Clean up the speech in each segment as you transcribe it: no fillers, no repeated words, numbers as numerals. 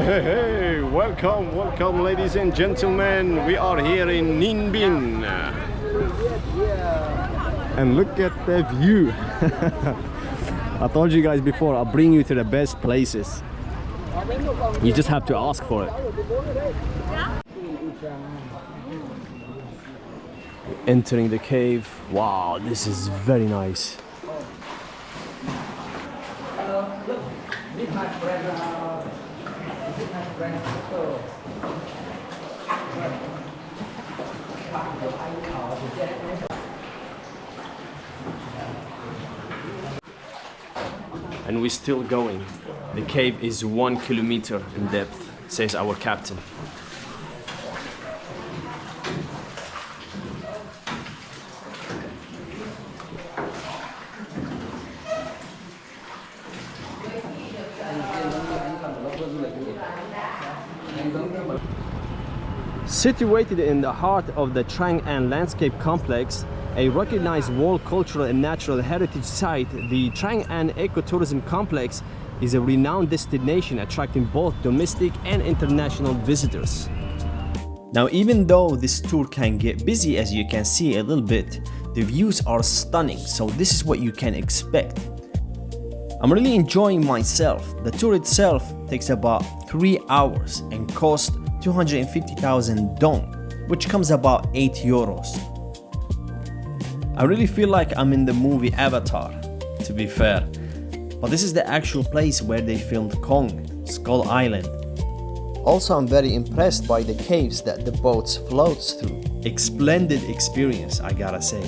Hey, welcome ladies and gentlemen. We are here in Ninh Binh. And look at the view. I told you guys before, I'll bring you to the best places. You just have to ask for it. Entering the cave. Wow, this is very nice. And we're still going. The cave is 1 kilometer in depth, says our captain. Situated in the heart of the Trang An landscape complex, a recognized World Cultural and Natural Heritage Site, the Trang An Ecotourism Complex is a renowned destination attracting both domestic and international visitors. Now, even though this tour can get busy, as you can see a little bit, the views are stunning, so this is what you can expect. I'm really enjoying myself. The tour itself takes about 3 hours and costs 250,000 dong, which comes about 8 euros. I really feel like I'm in the movie Avatar, to be fair. But this is the actual place where they filmed Kong, Skull Island. Also, I'm very impressed by the caves that the boats floats through. A splendid experience, I gotta say.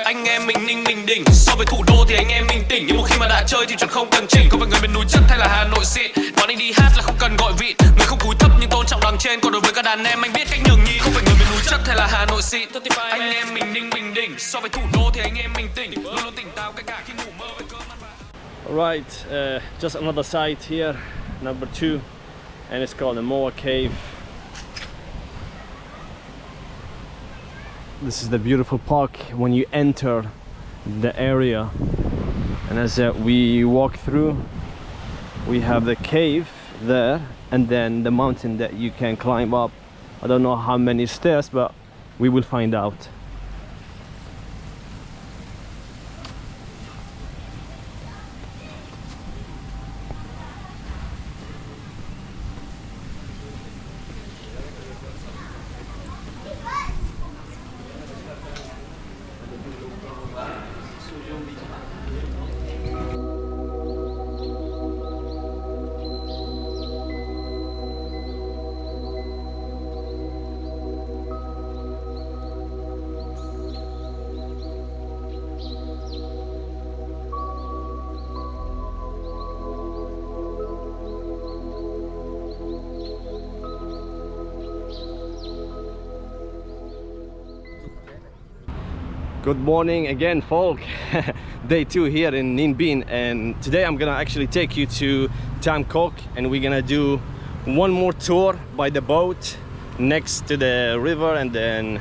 Anh em mình Ninh Bình đỉnh, so với thủ đô thì anh em mình tỉnh. Nhưng một khi mà đã chơi thì chuẩn không cần chỉnh. Có phải người miền núi chất hay là Hà Nội xịn. Bọn anh đi hát là không cần gọi vị. Người không cúi thấp nhưng tôn trọng đằng trên. Còn đối với các đàn em anh biết cách nhường nhịn. Không phải người miền núi chất hay là Hà Nội xịn. Anh em mình Ninh Bình đỉnh, so với thủ đô thì anh em mình tỉnh. Luôn luôn tỉnh táo kể cả khi ngủ mơ với cơn ăn vạ. Alright, just another site here, number 2, and it's called the Mua Cave. This is the beautiful park when you enter the area, and as we walk through, we have the cave there and then the mountain that you can climb up. I don't know how many stairs, but we will find out. Good morning again, folk. Day 2 here in Ninh Binh, and today I'm gonna actually take you to Tam Coc, and we're gonna do one more tour by the boat next to the river, and then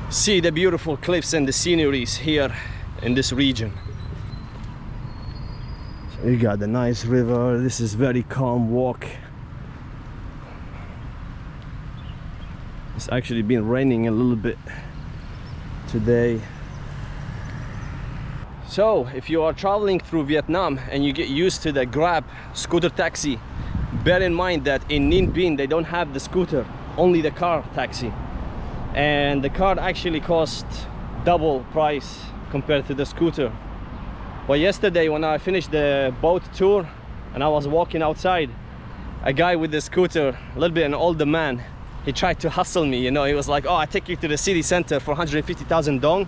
see the beautiful cliffs and the sceneries here in this region. So you got the nice river. This is very calm walk. It's actually been raining a little bit today. So if you are traveling through Vietnam and you get used to the Grab scooter taxi, bear in mind that in Ninh Binh they don't have the scooter, only the car taxi, and the car actually costs double price compared to the scooter. But yesterday when I finished the boat tour and I was walking outside, a guy with the scooter, a little bit an older man, he tried to hustle me, you know. He was like, oh, I take you to the city center for 150,000 dong,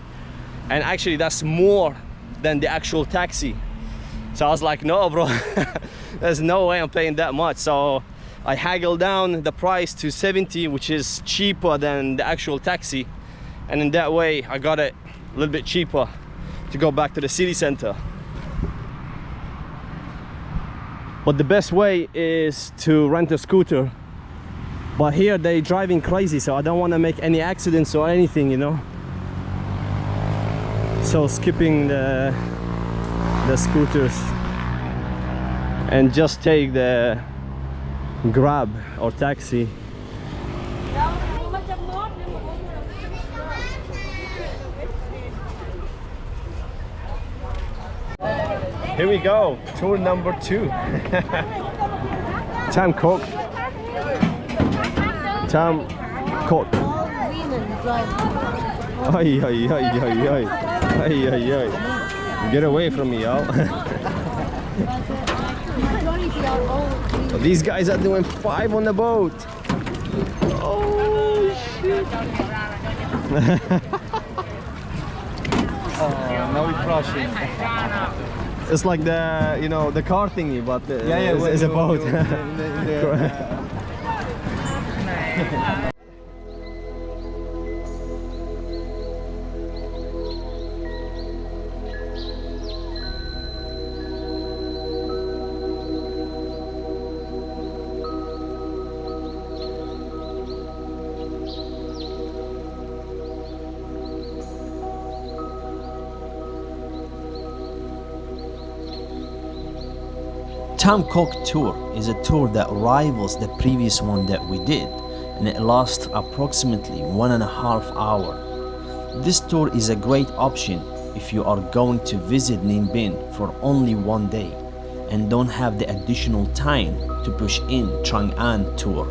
and actually that's more than the actual taxi. So I was like, no bro, there's no way I'm paying that much. So I haggled down the price to 70, which is cheaper than the actual taxi, and in that way I got it a little bit cheaper to go back to the city center. But the best way is to rent a scooter But here they driving crazy, so I don't want to make any accidents or anything, you know. So skipping the scooters and just take the Grab or taxi. Here we go, tour number 2. Tam Coc. Tam Coc. Oi, oi, oi, oi, oi. Oi, oi, oi. Get away from me, y'all. These guys are doing 5 on the boat. Oh shit. Now we're crashing. It's like the, you know, the car thingy, but it's a boat. Tam Coc tour is a tour that rivals the previous one that we did, and it lasts approximately 1.5 hours. This tour is a great option if you are going to visit Ninh Binh for only 1 day and don't have the additional time to push in Trang An tour.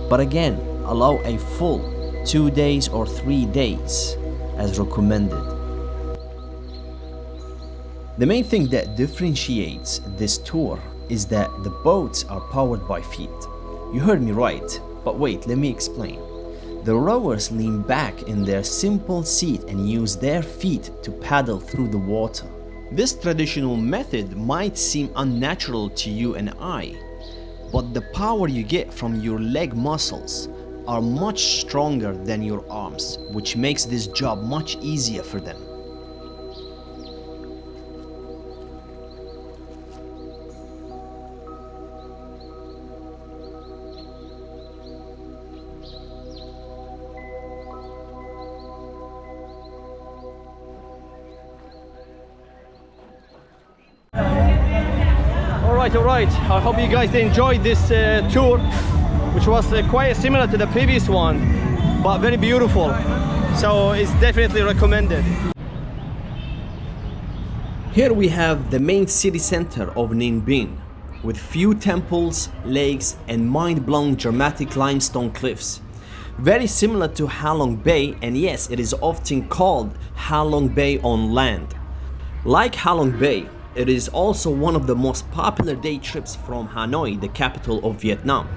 But again, allow a full 2 days or 3 days as recommended. The main thing that differentiates this tour is that the boats are powered by feet. You heard me right, but wait, let me explain. The rowers lean back in their simple seat and use their feet to paddle through the water. This traditional method might seem unnatural to you and I, but the power you get from your leg muscles are much stronger than your arms, which makes this job much easier for them. Alright, I hope you guys enjoyed this tour, which was quite similar to the previous one, but very beautiful, so it's definitely recommended. Here we have the main city center of Ninh Binh, with few temples, lakes and mind-blowing dramatic limestone cliffs. Very similar to Halong Bay, and yes, it is often called Halong Bay on land. Like Halong Bay, it is also one of the most popular day trips from Hanoi, the capital of Vietnam.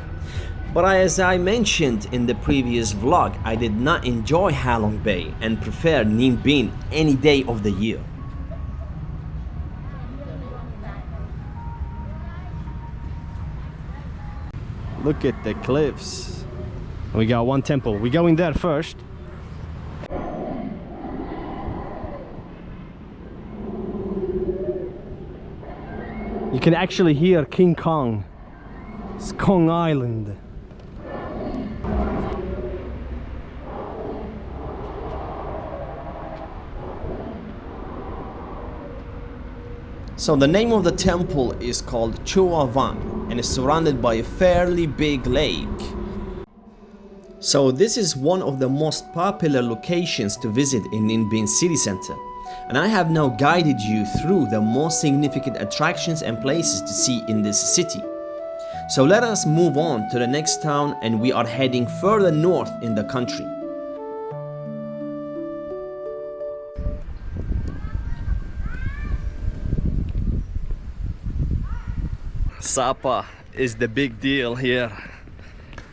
But as I mentioned in the previous vlog, I did not enjoy Halong Bay and prefer Ninh Binh any day of the year. Look at the cliffs. We got one temple. We go in there first. You can actually hear King Kong. It's Kong Island. So the name of the temple is called Chua Vang and is surrounded by a fairly big lake. So this is one of the most popular locations to visit in Ninh Binh city center. And I have now guided you through the most significant attractions and places to see in this city. So let us move on to the next town, and we are heading further north in the country. Sapa is the big deal here.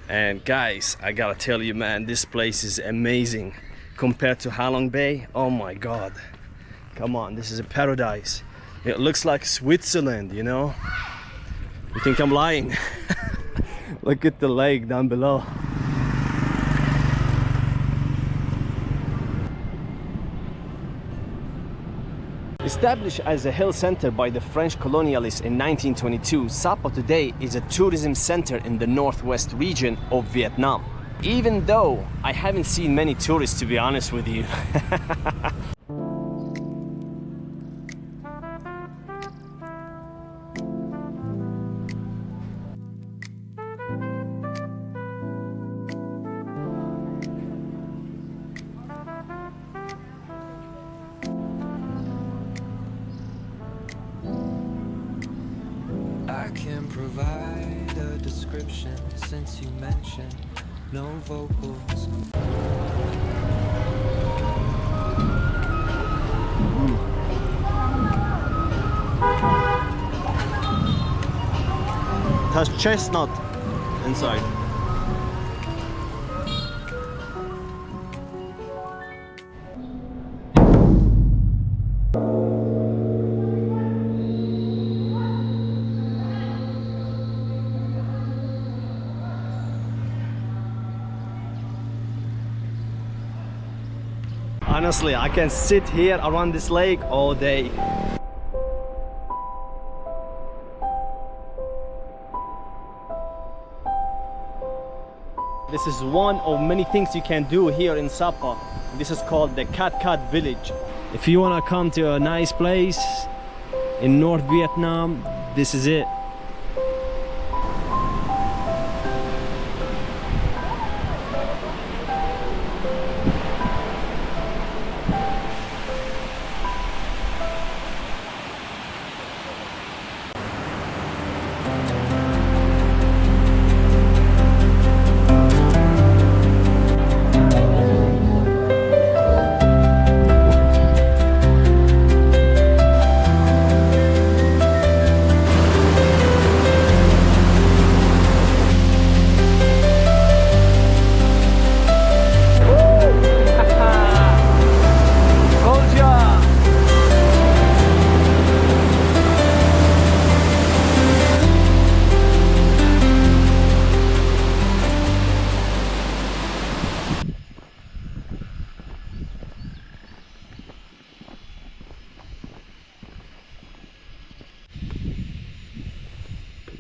And guys, I gotta tell you, man, this place is amazing compared to Halong Bay. Oh my god. Come on, this is a paradise. It looks like Switzerland, you know? You think I'm lying? Look at the lake down below. Established as a hill center by the French colonialists in 1922, Sapa today is a tourism center in the northwest region of Vietnam. Even though I haven't seen many tourists, to be honest with you. I can provide a description since you mentioned no vocals. It has chestnut inside. Honestly, I can sit here around this lake all day. This is one of many things you can do here in Sapa. This is called the Cat Village. If you want to come to a nice place in North Vietnam, this is it.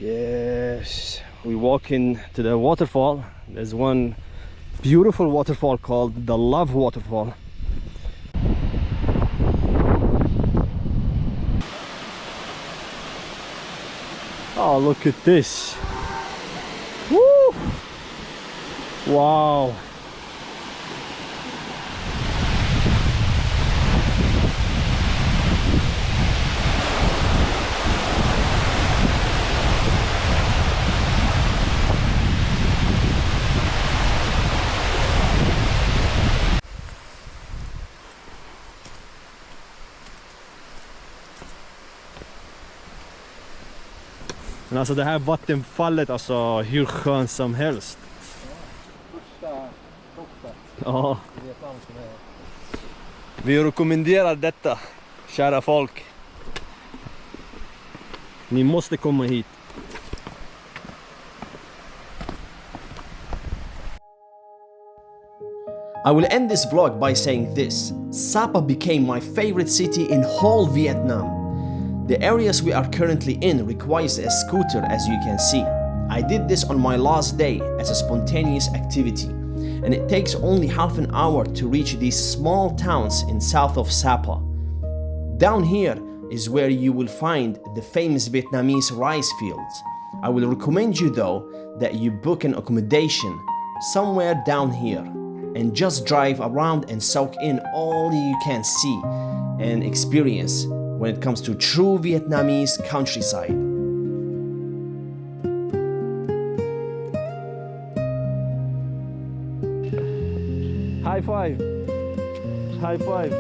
Yes, we walk into the waterfall. There's one beautiful waterfall called the Love Waterfall. Oh, look at this. Woo! Wow. Men alltså det här vattenfallet, alltså hur skönt som helst. Ja. Vi rekommenderar detta, kära folk. Ni måste komma hit. I will end this vlog by saying this. Sapa became my favorite city in whole Vietnam. The areas we are currently in requires a scooter, as you can see. I did this on my last day as a spontaneous activity, and it takes only half an hour to reach these small towns in south of Sapa. Down here is where you will find the famous Vietnamese rice fields. I will recommend you though that you book an accommodation somewhere down here and just drive around and soak in all you can see and experience when it comes to true Vietnamese countryside. High five! High five!